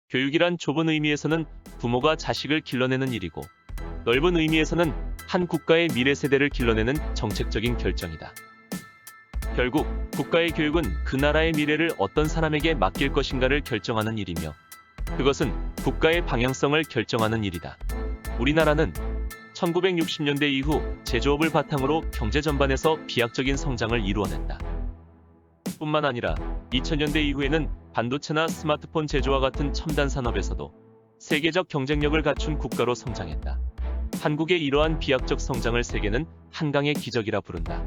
교육이란 좁은 의미에서는 부모가 자식을 길러내는 일이고, 넓은 의미에서는 한 국가의 미래 세대를 길러내는 정책적인 결정이다. 결국 국가의 교육은 그 나라의 미래를 어떤 사람에게 맡길 것인가를 결정하는 일이며, 그것은 국가의 방향성을 결정하는 일이다. 우리나라는 1960년대 이후 제조업을 바탕으로 경제 전반에서 비약적인 성장을 이루어냈다. 뿐만 아니라 2000년대 이후에는 반도체나 스마트폰 제조와 같은 첨단 산업에서도 세계적 경쟁력을 갖춘 국가로 성장했다. 한국의 이러한 비약적 성장을 세계는 한강의 기적이라 부른다.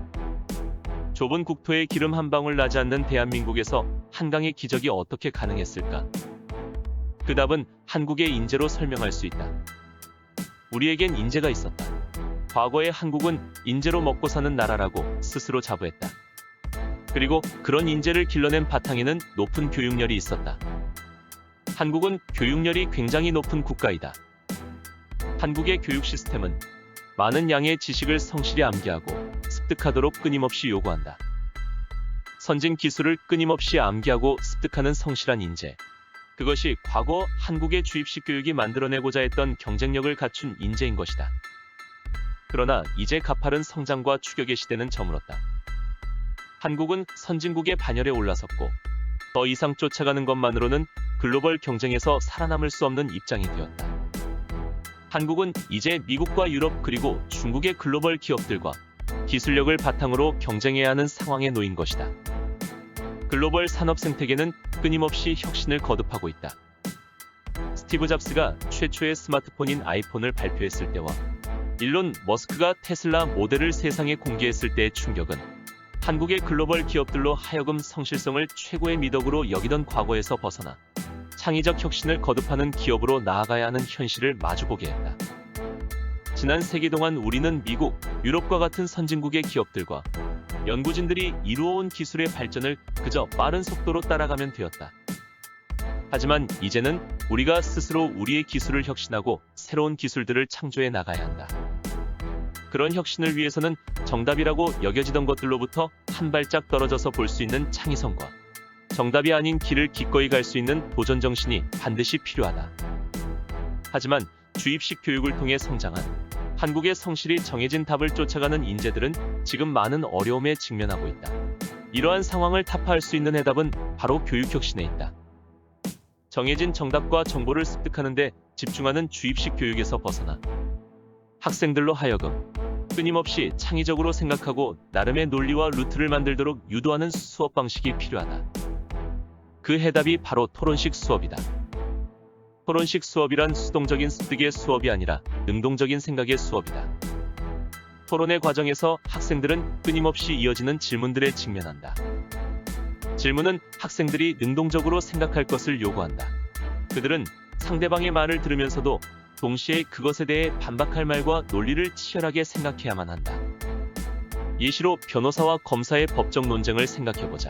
좁은 국토에 기름 한 방울 나지 않는 대한민국에서 한강의 기적이 어떻게 가능했을까? 그 답은 한국의 인재로 설명할 수 있다. 우리에겐 인재가 있었다. 과거의 한국은 인재로 먹고 사는 나라라고 스스로 자부했다. 그리고 그런 인재를 길러낸 바탕에는 높은 교육열이 있었다. 한국은 교육열이 굉장히 높은 국가이다. 한국의 교육 시스템은 많은 양의 지식을 성실히 암기하고 습득하도록 끊임없이 요구한다. 선진 기술을 끊임없이 암기하고 습득하는 성실한 인재. 그것이 과거 한국의 주입식 교육이 만들어내고자 했던 경쟁력을 갖춘 인재인 것이다. 그러나 이제 가파른 성장과 추격의 시대는 저물었다. 한국은 선진국의 반열에 올라섰고, 더 이상 쫓아가는 것만으로는 글로벌 경쟁에서 살아남을 수 없는 입장이 되었다. 한국은 이제 미국과 유럽 그리고 중국의 글로벌 기업들과 기술력을 바탕으로 경쟁해야 하는 상황에 놓인 것이다. 글로벌 산업 생태계는 끊임없이 혁신을 거듭하고 있다. 스티브 잡스가 최초의 스마트폰인 아이폰을 발표했을 때와 일론 머스크가 테슬라 모델을 세상에 공개했을 때의 충격은 한국의 글로벌 기업들로 하여금 성실성을 최고의 미덕으로 여기던 과거에서 벗어나 창의적 혁신을 거듭하는 기업으로 나아가야 하는 현실을 마주보게 했다. 지난 세기 동안 우리는 미국, 유럽과 같은 선진국의 기업들과 연구진들이 이루어온 기술의 발전을 그저 빠른 속도로 따라가면 되었다. 하지만 이제는 우리가 스스로 우리의 기술을 혁신하고 새로운 기술들을 창조해 나가야 한다. 그런 혁신을 위해서는 정답이라고 여겨지던 것들로부터 한 발짝 떨어져서 볼 수 있는 창의성과 정답이 아닌 길을 기꺼이 갈 수 있는 도전 정신이 반드시 필요하다. 하지만 주입식 교육을 통해 성장한 한국의 성실히 정해진 답을 쫓아가는 인재들은 지금 많은 어려움에 직면하고 있다. 이러한 상황을 타파할 수 있는 해답은 바로 교육혁신에 있다. 정해진 정답과 정보를 습득하는 데 집중하는 주입식 교육에서 벗어나 학생들로 하여금 끊임없이 창의적으로 생각하고 나름의 논리와 루트를 만들도록 유도하는 수업 방식이 필요하다. 그 해답이 바로 토론식 수업이다. 토론식 수업이란 수동적인 습득의 수업이 아니라 능동적인 생각의 수업이다. 토론의 과정에서 학생들은 끊임없이 이어지는 질문들에 직면한다. 질문은 학생들이 능동적으로 생각할 것을 요구한다. 그들은 상대방의 말을 들으면서도 동시에 그것에 대해 반박할 말과 논리를 치열하게 생각해야만 한다. 예시로 변호사와 검사의 법적 논쟁을 생각해보자.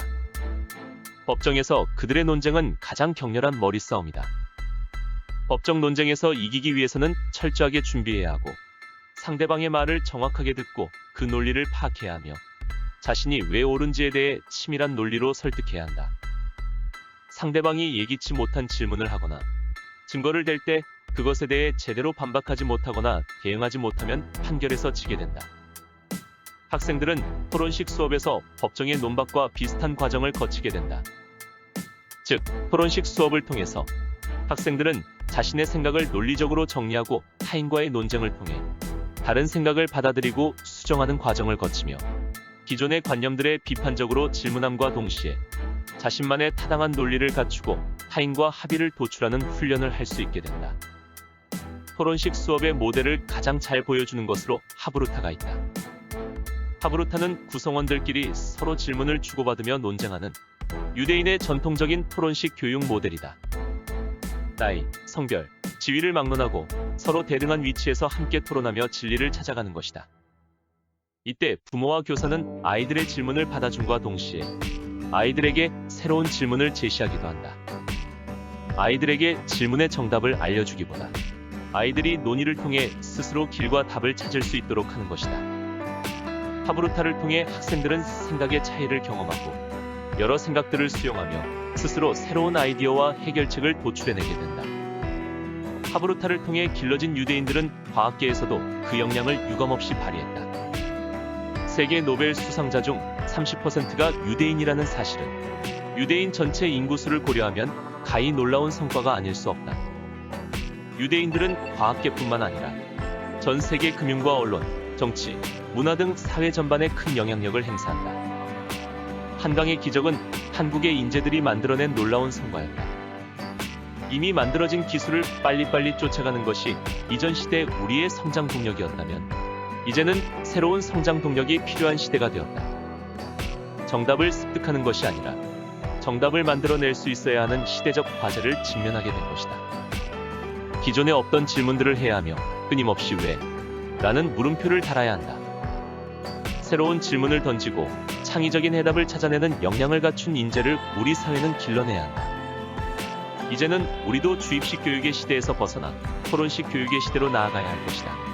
법정에서 그들의 논쟁은 가장 격렬한 머리싸움이다. 법적 논쟁에서 이기기 위해서는 철저하게 준비해야 하고, 상대방의 말을 정확하게 듣고 그 논리를 파악해야 하며, 자신이 왜 옳은지에 대해 치밀한 논리로 설득해야 한다. 상대방이 예기치 못한 질문을 하거나 증거를 댈 때 그것에 대해 제대로 반박하지 못하거나 대응하지 못하면 판결에서 지게 된다. 학생들은 토론식 수업에서 법정의 논박과 비슷한 과정을 거치게 된다. 즉, 토론식 수업을 통해서 학생들은 자신의 생각을 논리적으로 정리하고 타인과의 논쟁을 통해 다른 생각을 받아들이고 수정하는 과정을 거치며, 기존의 관념들에 비판적으로 질문함과 동시에 자신만의 타당한 논리를 갖추고 타인과 합의를 도출하는 훈련을 할 수 있게 된다. 토론식 수업의 모델을 가장 잘 보여주는 것으로 하브루타가 있다. 하브루타는 구성원들끼리 서로 질문을 주고받으며 논쟁하는 유대인의 전통적인 토론식 교육 모델이다. 나이, 성별, 지위를 막론하고 서로 대등한 위치에서 함께 토론하며 진리를 찾아가는 것이다. 이때 부모와 교사는 아이들의 질문을 받아줌과 동시에 아이들에게 새로운 질문을 제시하기도 한다. 아이들에게 질문의 정답을 알려주기보다 아이들이 논의를 통해 스스로 길과 답을 찾을 수 있도록 하는 것이다. 하브루타를 통해 학생들은 생각의 차이를 경험하고 여러 생각들을 수용하며 스스로 새로운 아이디어와 해결책을 도출해내게 된다. 카브루타를 통해 길러진 유대인들은 과학계에서도 그 역량을 유감없이 발휘했다. 세계 노벨 수상자 중 30%가 유대인이라는 사실은 유대인 전체 인구수를 고려하면 가히 놀라운 성과가 아닐 수 없다. 유대인들은 과학계뿐만 아니라 전 세계 금융과 언론, 정치, 문화 등 사회 전반에 큰 영향력을 행사한다. 한강의 기적은 한국의 인재들이 만들어낸 놀라운 성과였다. 이미 만들어진 기술을 빨리빨리 쫓아가는 것이 이전 시대 우리의 성장 동력이었다면 이제는 새로운 성장 동력이 필요한 시대가 되었다. 정답을 습득하는 것이 아니라 정답을 만들어낼 수 있어야 하는 시대적 과제를 직면하게 된 것이다. 기존에 없던 질문들을 해야 하며 끊임없이 왜? 라는 물음표를 달아야 한다. 새로운 질문을 던지고 창의적인 해답을 찾아내는 역량을 갖춘 인재를 우리 사회는 길러내야 한다. 이제는 우리도 주입식 교육의 시대에서 벗어나 토론식 교육의 시대로 나아가야 할 것이다.